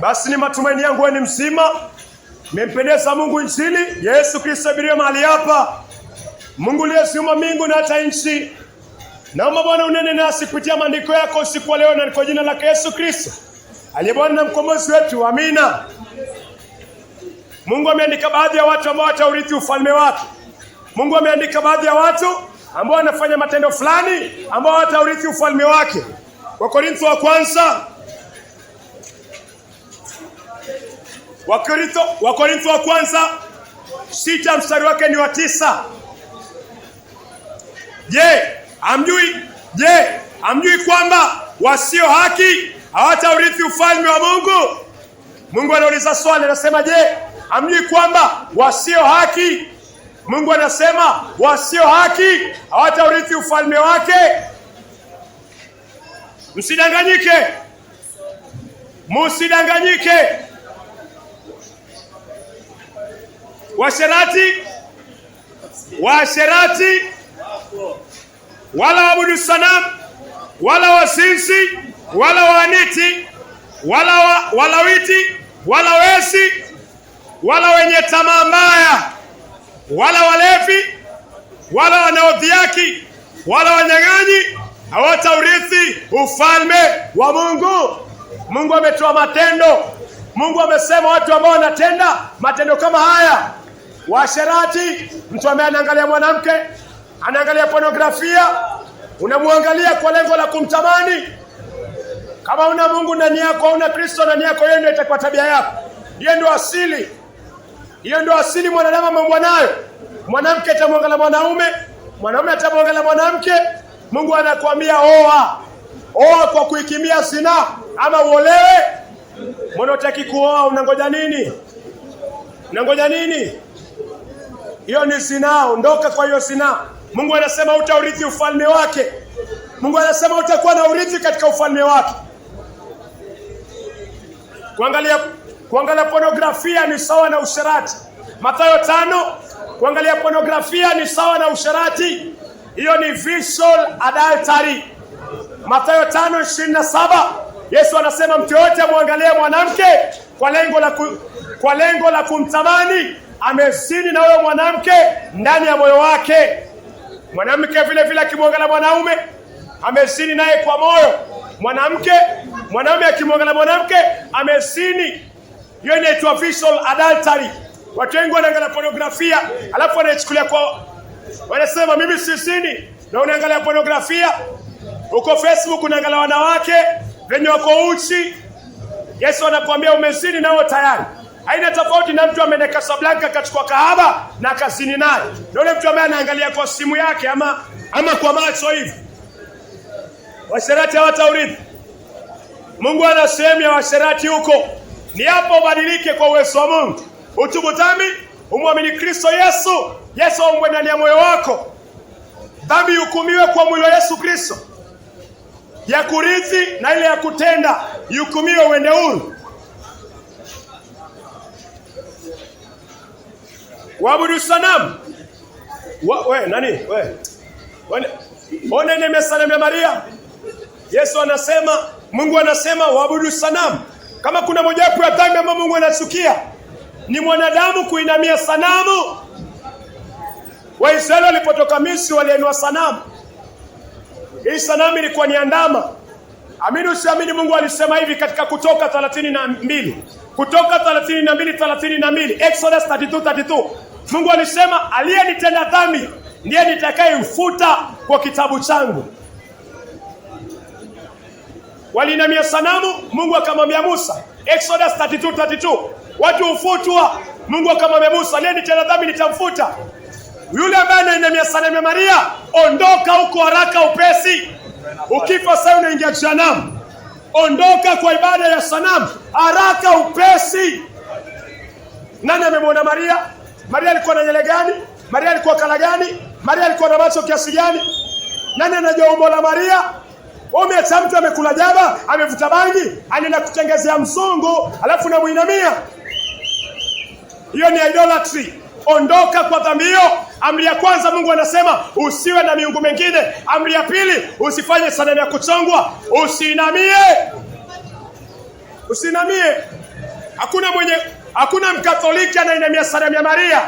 Basi ni matumaini yangu wewe ni mzima. Mmempendeza Mungu Injili. Yesu Kristo abiria mahali hapa. Mungu aliyeziumba mbingu na hata nchi. Naomba Bwana unene nasi kupitia maandiko yako usiku wa leo na kwa jina la Yesu Kristo, aliye Bwana na mkombozi wetu. Amina. Mungu ameandika baadhi ya watu ambao wataurithi ufalme wake. Mungu ameandika baadhi ya watu ambao wanafanya matendo fulani ambao wataurithi ufalme wake. Wakorintho wa kwanza Wakorintho wa kwanza 6 mstari wake ni wa 9. Hamjui kwamba wasio haki hawataurithi ufalme wa Mungu? Mungu anauliza swali, anasema hamjui kwamba wasio haki, Mungu anasema wasio haki hawataurithi ufalme wake? Msidanganyike. Washerati wala waabudu sanamu wala wazinzi wala waaniti wala witi wala wezi wala wenye tamaa mbaya wala walevi wala wanaodhiaki wala wanyang'anyi hawataurithi ufalme wa Mungu. Mungu ametoa matendo. Mungu amesema watu ambao wanatenda matendo kama haya. Washerati, mtu ambaye anaangalia mwanamke, anaangalia pornografia, unamwangalia kwa lengo la kumtamani. Kama una Mungu ndani yako, una Kristo ndani yako, hiyo ndio itakuwa tabia yako. Hiyo ndio asili mwanadamu ameumbwa nayo. Mwanamke atamwangalia mwanaume, mwanaume atamwangalia mwanamke. Mungu anakuambia oa kwa kuikimbia zina ama uolewe. Mbona unataka kuoa? Unangoja nini? Hiyo ni zina. Ondoka kwa hiyo zina. Mungu anasema utaurithi ufalme wake. Mungu anasema utakuwa na urithi katika ufalme wake. Kuangalia pornografia ni sawa na usherati. Mathayo 5, kuangalia pornografia ni sawa na usherati. Hiyo ni visual adultery. Mathayo 5:27, Yesu anasema mtu yote amwangalie mwanamke kwa lengo la kumtamani amezini na huyo mwanamke ndani ya moyo wake. Mwanamke vile vile akimwangalia mwanaume amezini naye kwa moyo. Mwanaume akimwangalia mwanamke amezini. Hiyo inaitwa visual adultery. Watu wengi wanaangalia pornografia alafu wanaichukulia kwa, wanasema mimi si zini. Na unaangalia pornografia uko Facebook, unaangalia wanawake wenye wako uchi. Yesu anakuambia umezini nao tayari. Haina tofauti na mtu ameenda Casablanca akachukua kahaba na kazini naye. Na yule mtu ambaye anaangalia kwa simu yake ama kwa macho hivi. Washerati hawataurithi. Mungu ana sehemu ya washerati huko. Ni hapo ubadilike kwa uwezo wa Mungu. Utubu dhambi, umwamini Kristo Yesu. Yesu aumwe ndani ya moyo wako. Dhambi hukumiwe kwa mwili wa Yesu Kristo. Ya kurithi na ile ya kutenda hukumiwe uende huru. Waabudu sanamu. Ona nimesalimu Maria. Yesu anasema, Mungu anasema waabudu sanamu. Kama kuna mojawapo ya dhambi ambayo Mungu anachukia ni mwanadamu kuinamia sanamu. Waisraeli walipotoka Misri waliinua sanamu. Hii sanamu ilikuwa ni ndama. Amini usiamini, Mungu alisema hivi katika Kutoka 32. Kutoka 32:32. Exodus 32:32. Mungu alisema aliyenitenda dhambi ndiye nitakayemfuta kwa kitabu changu. Walinamia sanamu, Mungu akamwambia Musa. Exodus 32:32. Watu hufutwa. Mungu akamwambia Musa, aliyenitenda dhambi nitamfuta. Yule ambaye anainamia sanamu ya Maria, ondoka huko haraka upesi. Ukifa sasa unaingia jehanamu. Ondoka kwa ibada ya sanamu haraka upesi. Nani amemwona Maria? Maria alikuwa na nywele gani? Maria alikuwa kala gani? Maria alikuwa na macho kiasi gani? Nani anajua umbo la Maria? Umeacha mtu amekula jaba, amevuta bangi, anaenda kutengezea mzungu, alafu namuinamia. Hiyo ni idolatry. Ondoka kwa dhambi hiyo. Amri ya kwanza Mungu anasema usiwe na miungu mengine. Amri ya pili usifanye sanamu ya kuchongwa, usiinamie. Usinamie. Hakuna Mkatoliki anainamia sanamu ya Maria.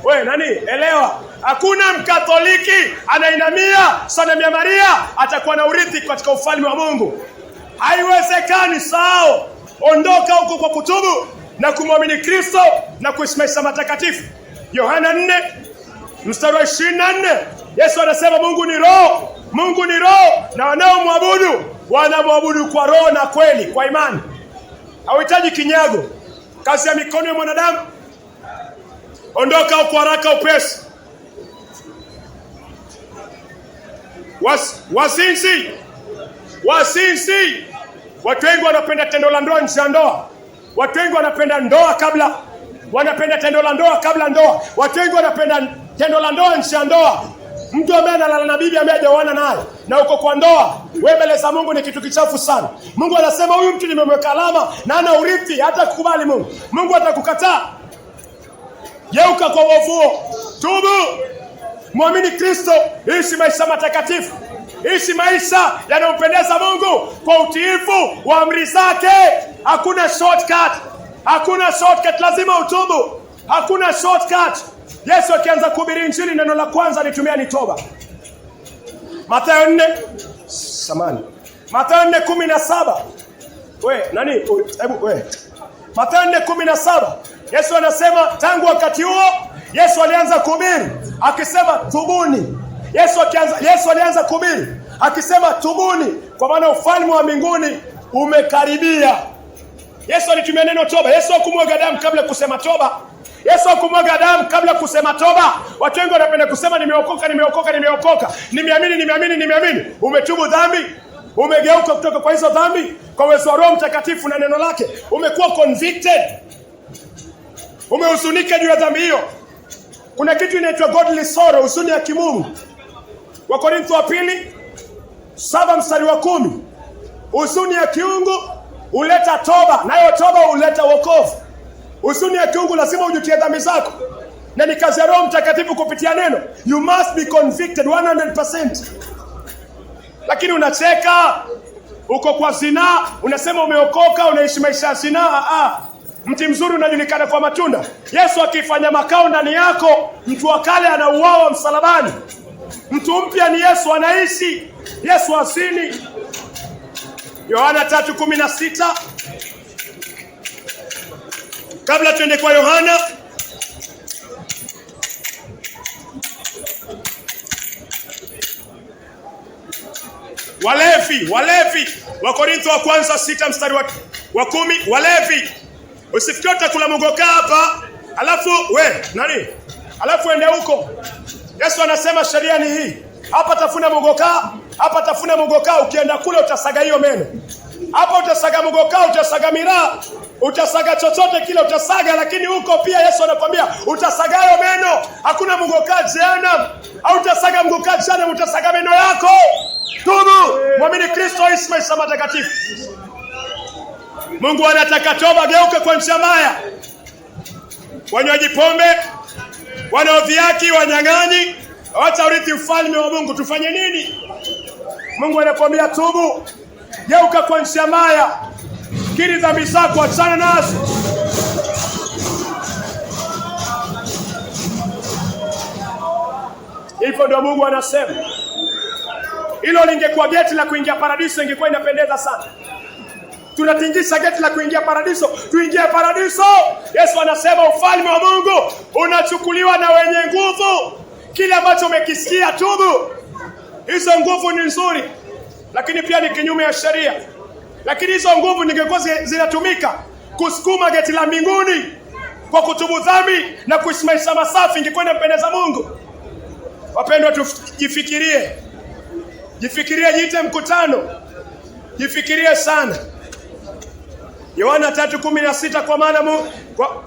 We nani? Elewa. Hakuna Mkatoliki anainamia sanamu ya Maria atakuwa na urithi katika ufalme wa Mungu. Haiwezekani. Sao. Ondoka huko kwa kutubu na kumwamini Kristo na kuishi maisha matakatifu. Yohana 4 mstari wa 24. Yesu anasema Mungu ni roho. Mungu ni roho na wanaomwabudu wanamwabudu kwa roho na kweli, kwa imani. Hauhitaji kinyago. Kazi ya mikono ya mwanadamu. Ondoka kwa haraka upesi. Wasinzi. Watu wengi wanapenda tendo la ndoa nje ya ndoa. Watu wengi wanapenda tendo la ndoa kabla ndoa. Watu wengi wanapenda tendo la ndoa nje ya ndoa. Mtu ambaye analala na bibi ambaye hajaoana naye na uko kwa ndoa, wewe mbele za Mungu ni kitu kichafu sana. Mungu anasema huyu mtu nimemweka alama na ana urithi, hata kukubali Mungu. Mungu atakukataa. Geuka kwa uovu. Tubu. Muamini Kristo, ishi maisha matakatifu. Ishi maisha yanayompendeza Mungu kwa utiifu wa amri zake. Hakuna shortcut. Lazima utubu. Hakuna shortcut. Yesu akianza kuhubiri Injili, neno la kwanza alitumia ni toba. Mathayo 4:17. Mathayo 4:17. Yesu anasema tangu wakati huo Yesu alianza kuhubiri akisema tubuni. Yesu alianza kuhubiri akisema tubuni, kwa maana ufalme wa mbinguni umekaribia. Yesu alitumia neno toba. Yesu hakumwaga damu kabla kusema toba. Watu wengi wanapenda kusema nimeokoka. Nimeamini. Umetubu dhambi. Umegeuka kutoka kwa hizo dhambi kwa uwezo wa Roho Mtakatifu na neno lake. Umekuwa convicted. Umehuzunika juu ya dhambi hiyo. Kuna kitu inaitwa godly sorrow, huzuni ya kimungu. Wakorintho wa 2:7 mstari wa 10. Huzuni ya kiungu huleta toba, nayo toba huleta wokovu. Huzuni ya kiungu lazima ujutie dhambi zako. Na ni kazi ya Roho Mtakatifu kupitia neno. You must be convicted 100%. Lakini unacheka, uko kwa zinaa, unasema umeokoka, unaishi maisha ya zinaa. Mti mzuri unajulikana kwa matunda. Yesu akifanya makao ndani yako, mtu wa kale anauawa msalabani. Mtu mpya ni Yesu, anaishi. Yesu asini. Yohana 3:16. Kabla tuende kwa Yohana, walevi. Wakorintho wa kwanza 6 mstari wa 10. Walevi. Usifikiri utakula mugoka hapa, alafu ende huko. Yesu anasema sheria ni hii. Hapa tafuna mugoka, ukienda kule utasaga hiyo meno. Hapa utasaga mugoka, utasaga miraa, utasaga chochote kile utasaga, lakini huko pia Yesu anakuambia utasaga hiyo meno. Hakuna mugoka jehanamu. Au utasaga mugoka jehanamu, utasaga meno yako. Tubu, muamini Kristo, ishi maisha matakatifu. Mungu anataka toba. Geuka kwa njia mbaya. Wanywaji pombe, wanaodhiaki, wanyang'anyi, wacha urithi ufalme wa Mungu. Tufanye nini? Mungu anakuambia tubu. Geuka kwa njia mbaya. Kiri dhambi zako, achana nazo. Hivyo ndio Mungu anasema. Hilo lingekuwa geti la kuingia paradiso, ingekuwa inapendeza sana. Tunatingisha geti la kuingia paradiso, tuingie paradiso. Yesu anasema ufalme wa Mungu unachukuliwa na wenye nguvu. Kile ambacho umekisikia, tubu. Hizo nguvu ni nzuri, lakini pia ni kinyume ya sheria. Lakini hizo nguvu ningekuwa zinatumika kusukuma geti la mbinguni kwa kutubu dhambi na kuishi maisha masafi, ingekuwa inapendeza Mungu. Wapendwa, tujifikirie. Jiite mkutano. Jifikirie sana. Yohana 3:16,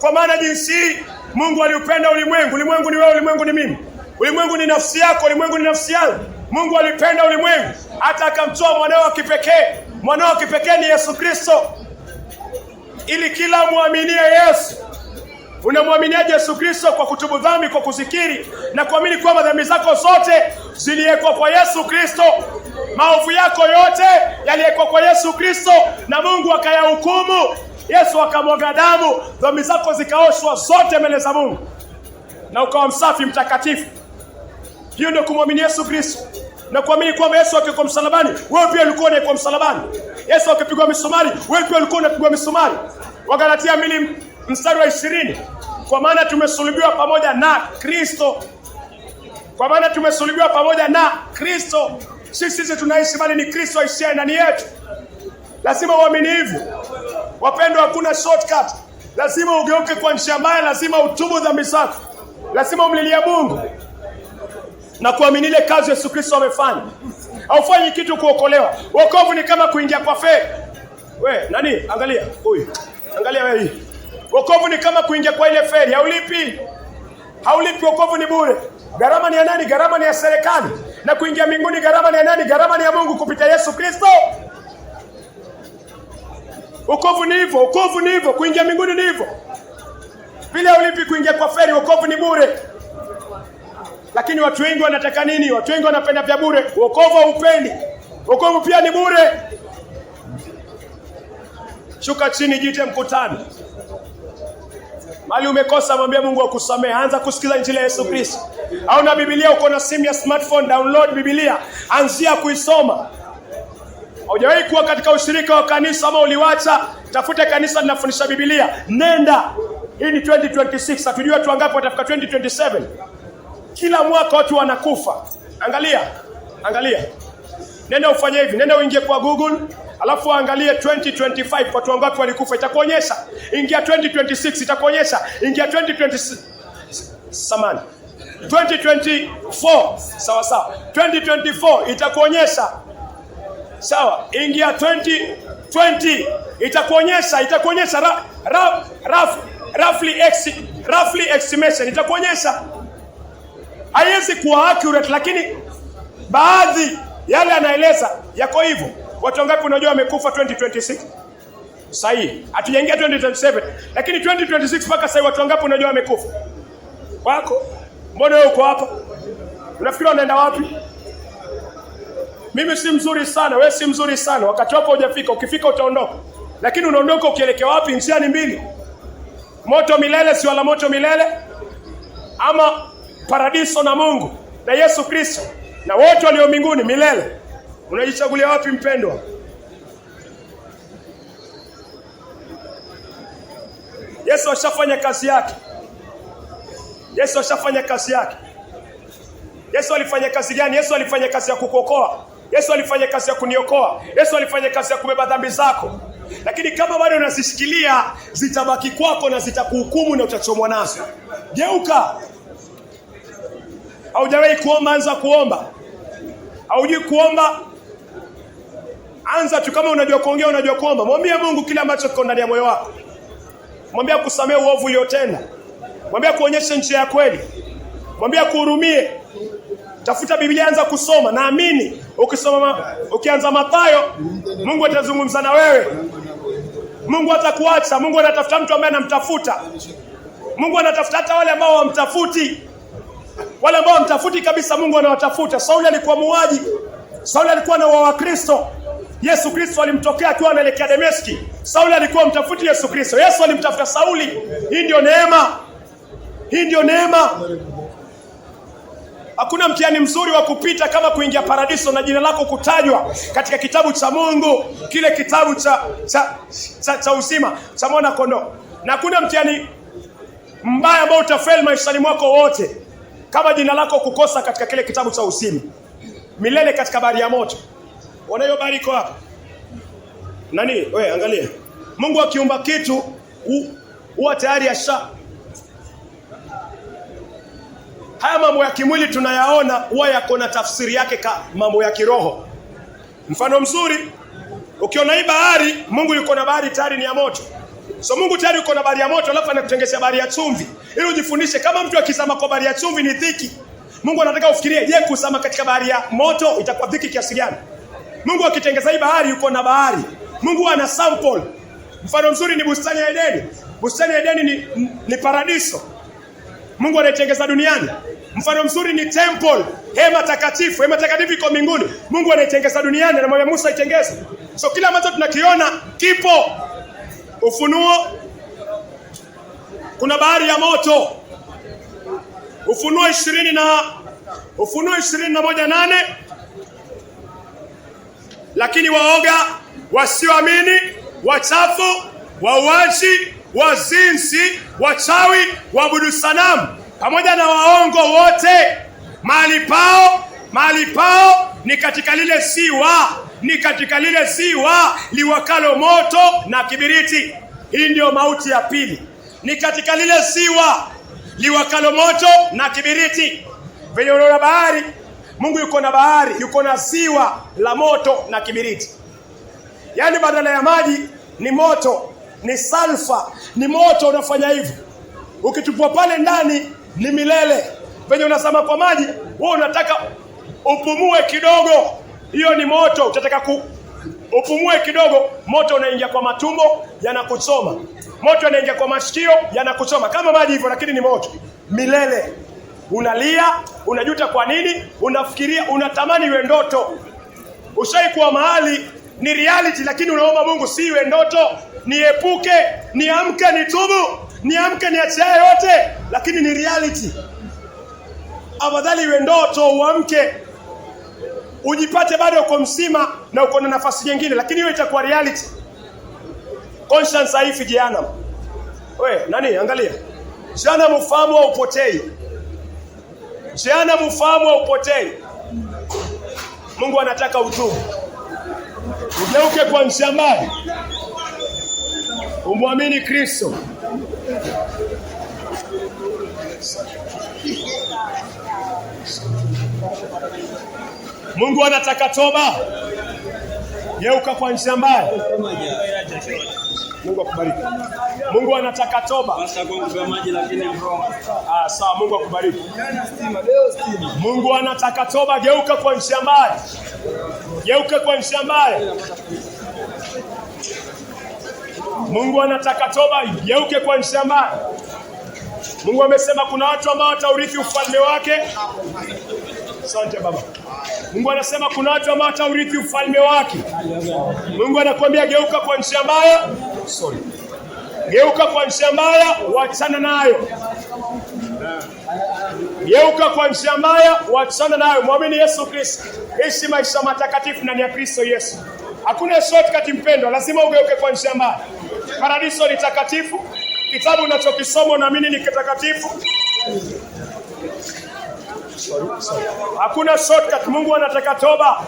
kwa maana jinsi Mungu aliupenda ulimwengu. Ulimwengu ni wewe, ulimwengu ni mimi. Ulimwengu ni nafsi yako, ulimwengu ni nafsi yangu. Mungu alipenda ulimwengu hata akamtoa mwanao wa kipekee. Mwanao wa kipekee ni Yesu Kristo, ili kila muaminie Yesu Unamwaminiaje Yesu Kristo? Kwa kutubu dhambi, kwa kuzikiri na kuamini kwamba dhambi zako zote ziliwekwa kwa Yesu Kristo. Maovu yako yote yaliwekwa kwa Yesu Kristo na Mungu akayahukumu. Yesu akamwaga damu, dhambi zako zikaoshwa zote mbele za Mungu na ukawa msafi mtakatifu. Hiyo ndio kumwamini Yesu Kristo na kuamini kwamba Yesu akikuwa msalabani, wewe pia ulikuwa unaikuwa msalabani. Yesu akipigwa misumari, wewe pia ulikuwa unapigwa misumari. Wagalatia 2 mstari wa 20, kwa maana tumesulubiwa pamoja na Kristo. Kwa maana tumesulubiwa pamoja na Kristo. Sisi tunaishi bali ni Kristo aishiye ndani yetu. Lazima uamini hivyo. Wapendwa, hakuna shortcut. Lazima ugeuke kwa njia mbaya, lazima utubu dhambi zako. Lazima umlilie Mungu na kuamini ile kazi Yesu Kristo amefanya. Haufanyi kitu kuokolewa. Wokovu ni kama kuingia kwa feri. Nani? Angalia huyu. Angalia wewe hii. Wokovu ni kama kuingia kwa ile feri. Haulipi. Haulipi, wokovu ni bure. Gharama ni ya nani? Gharama ni ya serikali. Na kuingia mbinguni gharama ni ya nani? Gharama ni ya Mungu kupitia Yesu Kristo. Wokovu ni hivyo, wokovu ni hivyo, kuingia mbinguni ni hivyo. Bila ulipi kuingia kwa feri, wokovu ni bure. Lakini watu wengi wanataka nini? Watu wengi wanapenda vya bure. Wokovu haupendi. Wokovu pia ni bure. Shuka chini, jiite mkutano. Mali umekosa, mwambie Mungu akusamehe. Anza kusikiza injili ya Yesu Kristo. Au na Biblia, uko na simu ya smartphone, download Biblia, anzia kuisoma. Haujawahi kuwa katika ushirika wa kanisa ama uliwacha, tafuta kanisa linafundisha Biblia. Nenda. Hii ni 2026. Hatujui watu wangapi watafika 2027. Kila mwaka watu wanakufa. Angalia. Nenda ufanye hivi. Nenda uingie kwa Google, alafu angalie 2025 watu wangapi walikufa, itakuonyesha. Ingia 2026 itakuonyesha. Ingia 2024 sawa. 2024 itakuonyesha. Sawa, ingia 2020 itakuonyesha roughly estimation itakuonyesha. Haiwezi kuwa accurate, lakini baadhi yale anaeleza yako hivyo. Watu wangapi unajua wamekufa 2026? Sahihi. Hatujaingia 2027, lakini 2026 mpaka sasa watu wangapi unajua wamekufa? Wako. Mbona wewe uko hapa? Unafikiri unaenda wapi? Mimi si mzuri sana, wewe si mzuri sana. Wakati wako hujafika, ukifika utaondoka. Lakini unaondoka ukielekea wapi? Njia ni mbili. Moto milele, si wala moto milele, ama paradiso na Mungu na Yesu Kristo na wote walio mbinguni milele. Unajichagulia wapi mpendwa? Yesu ashafanya kazi yake. Yesu alifanya kazi gani? Yesu alifanya kazi ya kukuokoa. Yesu alifanya kazi ya kuniokoa. Yesu alifanya kazi ya kubeba dhambi zako. Lakini kama bado unazishikilia, zitabaki kwako na zitakuhukumu na utachomwa nazo. Geuka. Haujawahi kuomba, anza kuomba. Haujui kuomba, anza tu. Kama unajua kuongea, unajua kuomba, mwambie Mungu kile ambacho kiko ndani ya moyo wako. Mwambie akusamehe uovu uliotenda. Mwambie kuonyesha njia ya kweli. Mwambie kuhurumie. Tafuta Biblia, anza kusoma. Naamini ukianza Mathayo, Mungu atazungumza na wewe. Mungu hatakuacha. Mungu anatafuta mtu ambaye anamtafuta. Mungu anatafuta hata wale ambao wamtafuti. Wale ambao wamtafuti kabisa, Mungu anawatafuta. Sauli alikuwa muuaji. Sauli alikuwa na wa Kristo. Yesu Kristo alimtokea akiwa anaelekea Dameski. Sauli alikuwa mtafuti Yesu Kristo. Yesu alimtafuta Sauli. Hii ndio neema. Hakuna mtihani mzuri wa kupita kama kuingia paradiso na jina lako kutajwa katika kitabu cha Mungu, kile kitabu cha uzima cha mwana kondoo. Na hakuna mtihani mbaya ambao utafeli maishani mwako wote kama jina lako kukosa katika kile kitabu cha uzima milele katika bahari ya moto. Ona hiyo bahari iko hapa. Nani? Wewe angalia. Mungu akiumba kitu huwa tayari haya mambo ya kimwili tunayaona huwa yako na tafsiri yake mambo ya kiroho. Mfano mzuri, ukiona hii bahari, Mungu yuko na bahari tayari ni ya moto. So Mungu tayari yuko na bahari ya moto, alafu anakutengenezea bahari ya chumvi. Ili ujifundishe kama mtu akizama kwa bahari ya chumvi ni dhiki. Mungu anataka ufikirie, je, kuzama katika bahari ya moto itakuwa dhiki kiasi gani? Mungu akitengeza hii bahari, yuko na bahari. Mungu ana sample. Mfano mzuri ni bustani ya Edeni. Bustani ya Edeni ni paradiso Mungu anaitengeza duniani. Mfano mzuri ni temple, hema takatifu. Hema takatifu iko mbinguni, Mungu anaitengeza duniani, anamwambia Musa itengeze. So kila ambacho tunakiona kipo. Ufunuo, kuna bahari ya moto. Ufunuo 21:8. Lakini waoga, wasioamini, wachafu, wauaji, wazinzi, wachawi, waabudu sanamu pamoja na waongo wote, mahali pao ni katika lile ziwa liwakalo moto na kibiriti. Hii ndio mauti ya pili. Ni katika lile ziwa liwakalo moto na kibiriti. Venye unaona bahari, Mungu yuko na bahari, yuko na ziwa la moto na kibiriti. Yaani badala ya maji ni moto, ni salfa, ni moto unafanya hivyo. Ukitupwa pale ndani ni milele. Venye unasama kwa maji, wewe unataka upumue kidogo, hiyo ni moto. Utataka upumue kidogo, moto unaingia kwa matumbo, yanakuchoma. Moto unaingia kwa masikio, yanakuchoma. Kama maji hivyo, lakini ni moto milele. Unalia, unajuta kwa nini, unafikiria, unatamani iwe ndoto. Ushaikuwa mahali ni reality, lakini unaomba Mungu si iwe ndoto, niepuke, niamke, nitubu, niamke, niachie yote, lakini ni reality. Afadhali iwe ndoto, uamke, ujipate bado uko mzima na uko na nafasi nyingine, lakini hiyo itakuwa reality. Conscience haifi jehanamu. Nani angalia. Jehanamu ufahamu wa upotei. Jehanamu ufahamu wa upotei. Mungu anataka utubu. Ugeuke kwa njia mbaya. Umwamini Kristo. Mungu anataka toba. Geuka kwa njia mbaya. Mungu akubariki. Mungu anataka toba. Sawa, Mungu akubariki. Mungu anataka toba, geuka kwa njia mbaya. Geuka kwa njia mbaya. Mungu anataka toba, geuke kwa njia mbaya. Mungu amesema kuna watu ambao wataurithi ufalme wake. Asante Baba. Mungu anasema kuna watu ambao wataurithi ufalme wake. Mungu anakuambia geuka kwa njia mbaya. Geuka kwa njia mbaya, wachana nayo. Geuka kwa njia mbaya, wachana nayo. Muamini Yesu Kristo. Ishi maisha matakatifu ndani ya Kristo Yesu. Hakuna shortcut mpendwa, lazima ugeuke kwa njia mbaya. Paradiso ni takatifu. Kitabu unachokisoma unaamini ni kitakatifu. Hakuna shortcut. Mungu anataka toba.